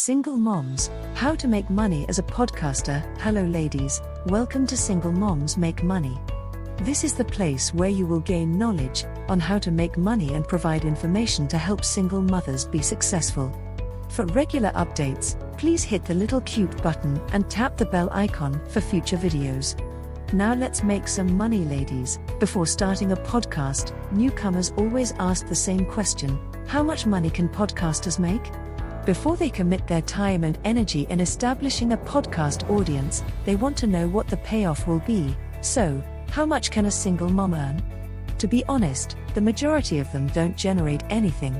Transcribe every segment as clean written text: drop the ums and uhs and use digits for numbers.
Single Moms, How to Make Money as a Podcaster. Hello ladies, welcome to Single Moms Make Money. This is the place where you will gain knowledge on how to make money and provide information to help single mothers be successful. For regular updates, please hit the little cute button and tap the bell icon for future videos. Now let's make some money, ladies. Before starting a podcast, newcomers always ask the same question: how much money can podcasters make? Before they commit their time and energy in establishing a podcast audience, they want to know what the payoff will be. So, how much can a single mom earn? To be honest, the majority of them don't generate anything.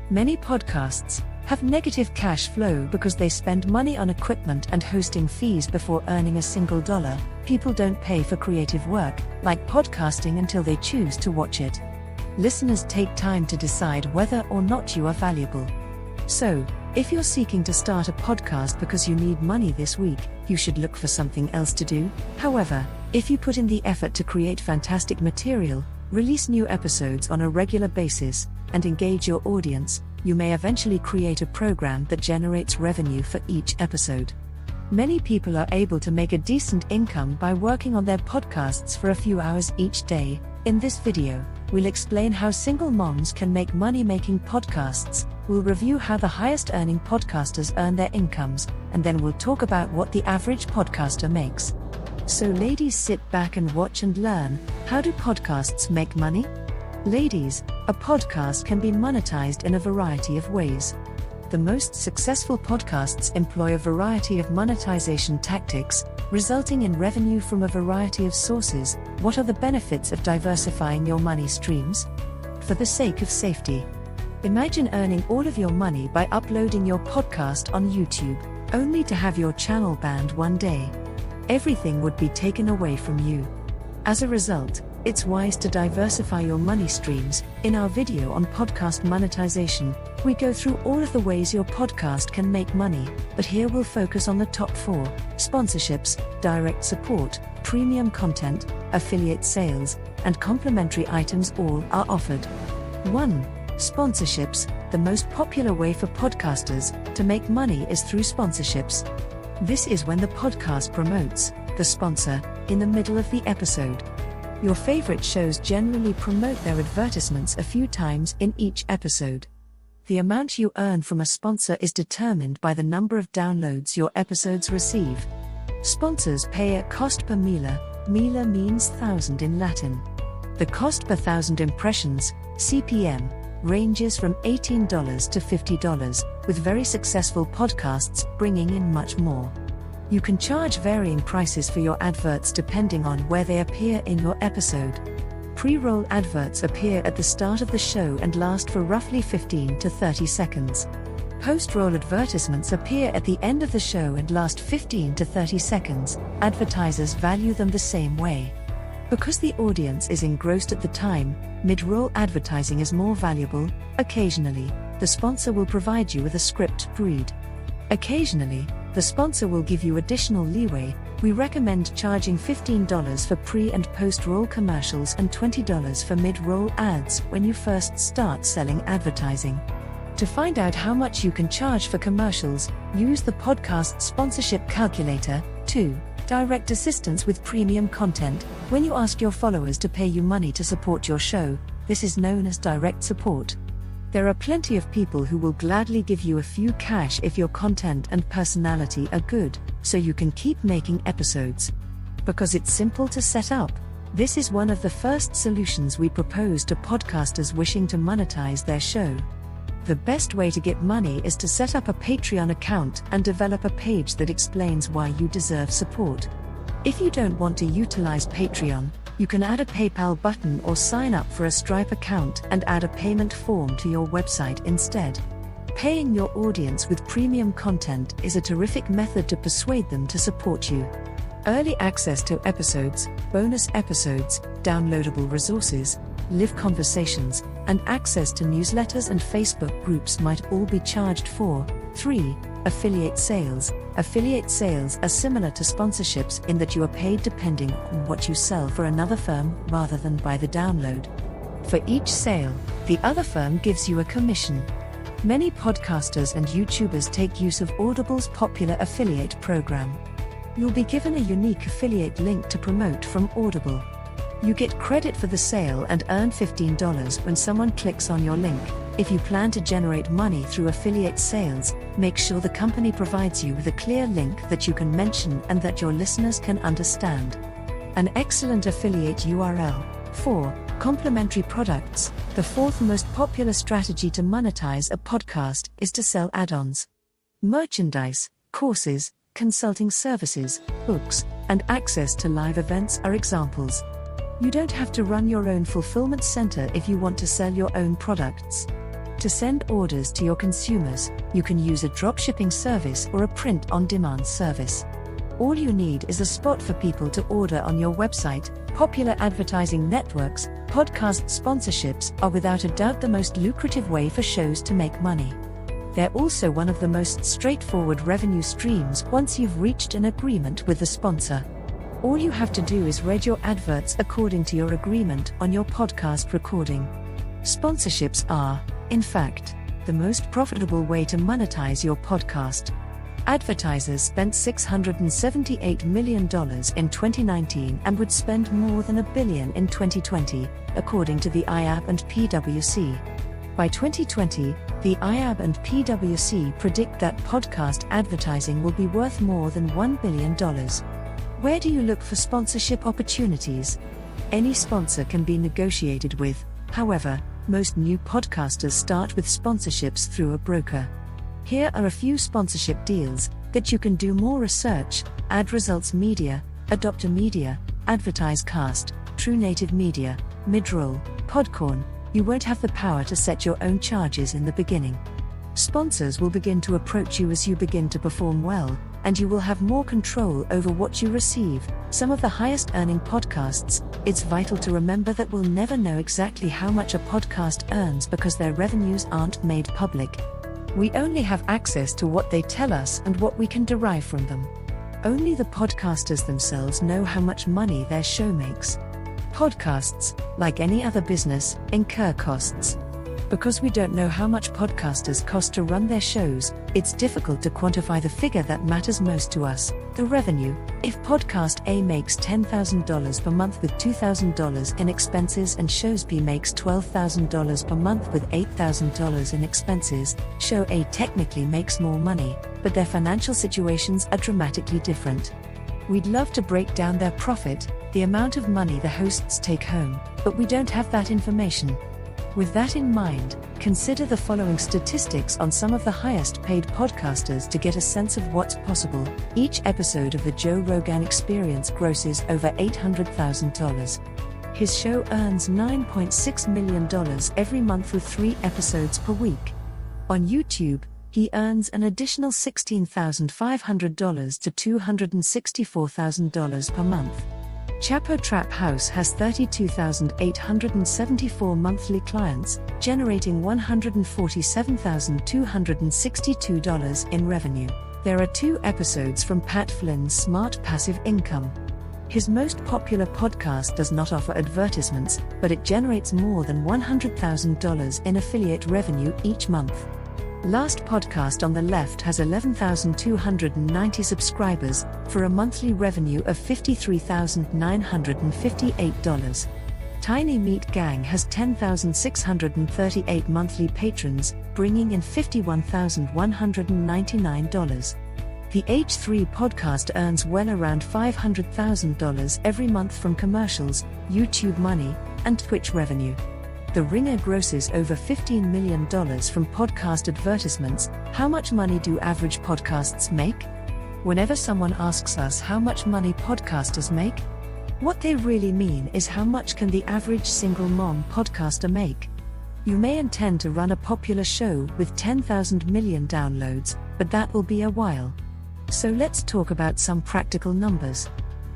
Many podcasts have negative cash flow because they spend money on equipment and hosting fees before earning a single dollar. People don't pay for creative work, like podcasting, until they choose to watch it. Listeners take time to decide whether or not you are valuable. So, if you're seeking to start a podcast because you need money this week, you should look for something else to do. However, if you put in the effort to create fantastic material, release new episodes on a regular basis, and engage your audience, you may eventually create a program that generates revenue for each episode. Many people are able to make a decent income by working on their podcasts for a few hours each day. In this video, we'll explain how single moms can make money making podcasts. We'll review how the highest earning podcasters earn their incomes, and then we'll talk about what the average podcaster makes. So ladies, sit back and watch and learn. How do podcasts make money? Ladies, a podcast can be monetized in a variety of ways. The most successful podcasts employ a variety of monetization tactics, resulting in revenue from a variety of sources. What are the benefits of diversifying your money streams? For the sake of safety, imagine earning all of your money by uploading your podcast on YouTube, only to have your channel banned one day. Everything would be taken away from you. As a result, it's wise to diversify your money streams. In our video on podcast monetization, we go through all of the ways your podcast can make money, but here we'll focus on the top 4: sponsorships, direct support, premium content, affiliate sales, and complimentary items. All are offered. 1. Sponsorships. The most popular way for podcasters to make money is through sponsorships. This is when the podcast promotes the sponsor in the middle of the episode. Your favorite shows generally promote their advertisements a few times in each episode. The amount you earn from a sponsor is determined by the number of downloads your episodes receive. Sponsors pay a cost per mila. Mila means 1,000 in Latin. The cost per 1,000 impressions, CPM, ranges from $18 to $50, with very successful podcasts bringing in much more. You can charge varying prices for your adverts depending on where they appear in your episode. Pre-roll adverts appear at the start of the show and last for roughly 15 to 30 seconds. Post-roll advertisements appear at the end of the show and last 15 to 30 seconds. Advertisers value them the same way. Because the audience is engrossed at the time, mid-roll advertising is more valuable. Occasionally, the sponsor will provide you with a script to read. Occasionally, the sponsor will give you additional leeway. We recommend charging $15 for pre- and post-roll commercials and $20 for mid-roll ads when you first start selling advertising. To find out how much you can charge for commercials, use the podcast sponsorship calculator. 2. Direct assistance with premium content. When you ask your followers to pay you money to support your show, this is known as direct support. There are plenty of people who will gladly give you a few cash if your content and personality are good, so you can keep making episodes. Because it's simple to set up, this is one of the first solutions we propose to podcasters wishing to monetize their show. The best way to get money is to set up a Patreon account and develop a page that explains why you deserve support. If you don't want to utilize Patreon, you can add a PayPal button or sign up for a Stripe account and add a payment form to your website instead. Paying your audience with premium content is a terrific method to persuade them to support you. Early access to episodes, bonus episodes, downloadable resources, live conversations, and access to newsletters and Facebook groups might all be charged for. 3. Affiliate sales. Affiliate sales are similar to sponsorships in that you are paid depending on what you sell for another firm rather than by the download. For each sale, the other firm gives you a commission. Many podcasters and YouTubers take use of Audible's popular affiliate program. You'll be given a unique affiliate link to promote from Audible. You get credit for the sale and earn $15 when someone clicks on your link. If you plan to generate money through affiliate sales, make sure the company provides you with a clear link that you can mention and that your listeners can understand. An excellent affiliate URL. 4. Complementary products. The fourth most popular strategy to monetize a podcast is to sell add-ons. Merchandise, courses, consulting services, books, and access to live events are examples. You don't have to run your own fulfillment center if you want to sell your own products. To send orders to your consumers, you can use a dropshipping service or a print-on-demand service. All you need is a spot for people to order on your website. Popular advertising networks, podcast sponsorships are without a doubt the most lucrative way for shows to make money. They're also one of the most straightforward revenue streams once you've reached an agreement with the sponsor. All you have to do is read your adverts according to your agreement on your podcast recording. Sponsorships are, in fact, the most profitable way to monetize your podcast. Advertisers spent $678 million in 2019 and would spend more than $1 billion in 2020, according to the IAB and PwC. By 2020, the IAB and PwC predict that podcast advertising will be worth more than $1 billion. Where do you look for sponsorship opportunities? Any sponsor can be negotiated with. However, most new podcasters start with sponsorships through a broker. Here are a few sponsorship deals that you can do more research: Ad Results Media, Adopter Media, Advertise Cast, True Native Media, Midroll, Podcorn. You won't have the power to set your own charges in the beginning. Sponsors will begin to approach you as you begin to perform well, and you will have more control over what you receive. Some of the highest earning podcasts, it's vital to remember that we'll never know exactly how much a podcast earns because their revenues aren't made public. We only have access to what they tell us and what we can derive from them. Only the podcasters themselves know how much money their show makes. Podcasts, like any other business, incur costs. Because we don't know how much podcasters cost to run their shows, it's difficult to quantify the figure that matters most to us, the revenue. If podcast A makes $10,000 per month with $2,000 in expenses and shows B makes $12,000 per month with $8,000 in expenses, show A technically makes more money, but their financial situations are dramatically different. We'd love to break down their profit, the amount of money the hosts take home, but we don't have that information. With that in mind, consider the following statistics on some of the highest paid podcasters to get a sense of what's possible. Each episode of The Joe Rogan Experience grosses over $800,000. His show earns $9.6 million every month with 3 episodes per week. On YouTube, he earns an additional $16,500 to $264,000 per month. Chapo Trap House has 32,874 monthly clients, generating $147,262 in revenue. There are 2 episodes from Pat Flynn's Smart Passive Income. His most popular podcast does not offer advertisements, but it generates more than $100,000 in affiliate revenue each month. Last Podcast on the Left has 11,290 subscribers, for a monthly revenue of $53,958. Tiny Meat Gang has 10,638 monthly patrons, bringing in $51,199. The H3 podcast earns well around $500,000 every month from commercials, YouTube money, and Twitch revenue. The Ringer grosses over $15 million from podcast advertisements. How much money do average podcasts make? Whenever someone asks us how much money podcasters make, what they really mean is how much can the average single mom podcaster make? You may intend to run a popular show with 10,000 million downloads, but that will be a while. So let's talk about some practical numbers.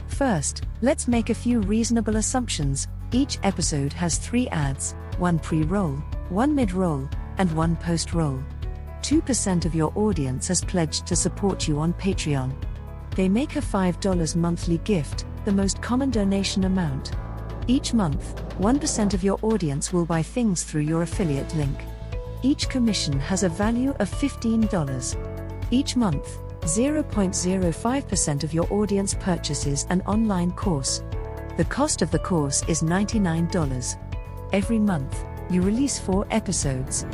First, let's make a few reasonable assumptions. Each episode has 3 ads, 1 pre-roll, 1 mid-roll, and 1 post-roll. 2% of your audience has pledged to support you on Patreon. They make a $5 monthly gift, the most common donation amount. Each month, 1% of your audience will buy things through your affiliate link. Each commission has a value of $15. Each month, 0.05% of your audience purchases an online course. The cost of the course is $99. Every month, you release 4 episodes.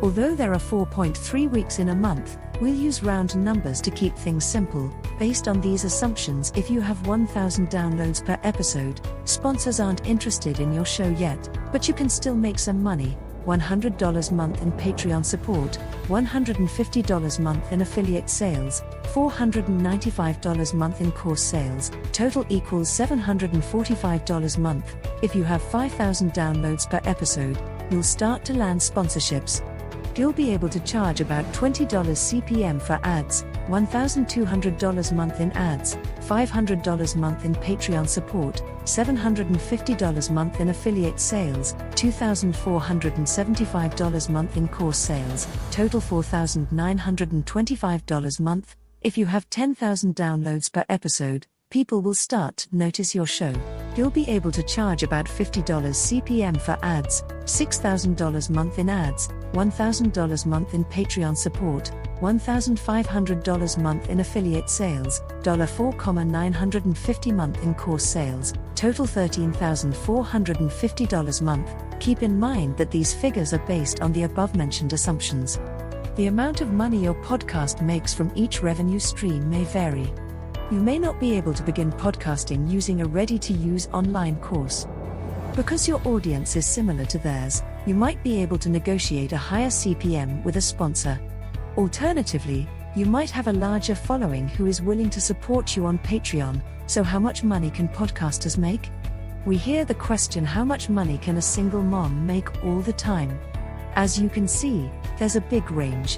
Although there are 4.3 weeks in a month, we'll use round numbers to keep things simple. Based on these assumptions, if you have 1,000 downloads per episode, sponsors aren't interested in your show yet, but you can still make some money. $100 month in Patreon support, $150 month in affiliate sales, $495 month in course sales, total equals $745 month. If you have 5,000 downloads per episode, you'll start to land sponsorships. You'll be able to charge about $20 CPM for ads, $1,200 month in ads, $500 month in Patreon support, $750 month in affiliate sales, $2,475 month in course sales, total $4,925 month. If you have 10,000 downloads per episode, people will start to notice your show. You'll be able to charge about $50 CPM for ads, $6,000 month in ads, $1,000 month in Patreon support, $1,500 month in affiliate sales, $4,950 month in course sales, total $13,450 month. Keep in mind that these figures are based on the above-mentioned assumptions. The amount of money your podcast makes from each revenue stream may vary. You may not be able to begin podcasting using a ready-to-use online course. Because your audience is similar to theirs, you might be able to negotiate a higher CPM with a sponsor. Alternatively, you might have a larger following who is willing to support you on Patreon. So how much money can podcasters make? We hear the question, how much money can a single mom make all the time? As you can see, there's a big range.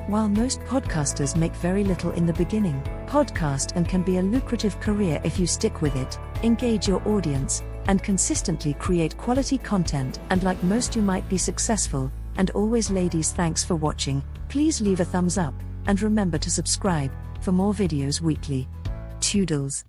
While most podcasters make very little in the beginning, podcast and can be a lucrative career if you stick with it, engage your audience, and consistently create quality content, and like most you might be successful. And always ladies, thanks for watching. Please leave a thumbs up, and remember to subscribe for more videos weekly. Toodles.